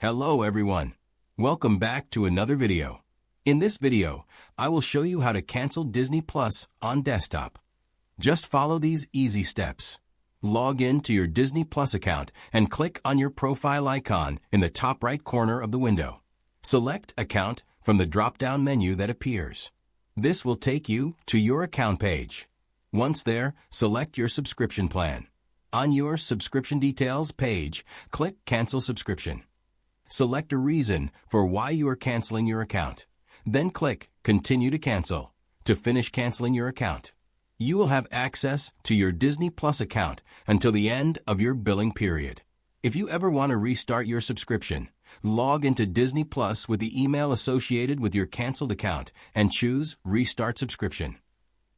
Hello everyone. Welcome back to another video. In this video, I will show you how to cancel Disney Plus on desktop. Just follow these easy steps. Log in to your Disney Plus account and click on your profile icon in the top right corner of the window. Select Account from the drop-down menu that appears. This will take you to your account page. Once there, select your subscription plan. On your subscription details page, click Cancel Subscription. Select a reason for why you are canceling your account. Then click Continue to Cancel to finish canceling your account. You will have access to your Disney Plus account until the end of your billing period. If you ever want to restart your subscription, log into Disney Plus with the email associated with your canceled account and choose Restart Subscription.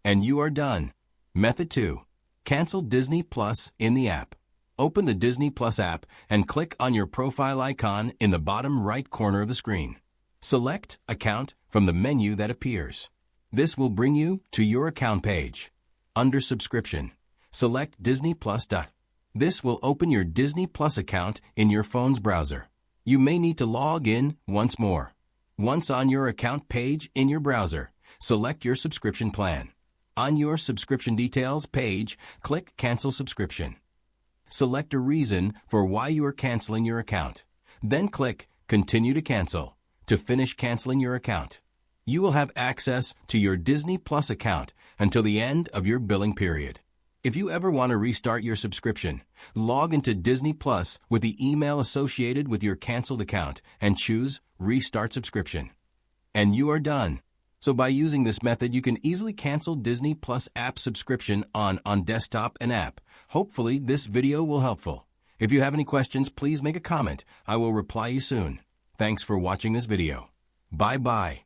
And you are done. Method 2. Cancel Disney Plus in the app. Open the Disney Plus app and click on your profile icon in the bottom right corner of the screen. Select Account from the menu that appears. This will bring you to your account page. Under Subscription, select Disney Plus. This will open your Disney Plus account in your phone's browser. You may need to log in once more. Once on your account page in your browser, select your subscription plan. On your subscription details page, click Cancel Subscription. Select a reason for why you are canceling your account. Then click Continue to Cancel to finish canceling your account. You will have access to your Disney Plus account until the end of your billing period. If you ever want to restart your subscription, log into Disney Plus with the email associated with your canceled account and choose Restart Subscription. And you are done. So by using this method, you can easily cancel Disney Plus app subscription on desktop and app. Hopefully, this video will helpful. If you have any questions, please make a comment. I will reply you soon. Thanks for watching this video. Bye-bye.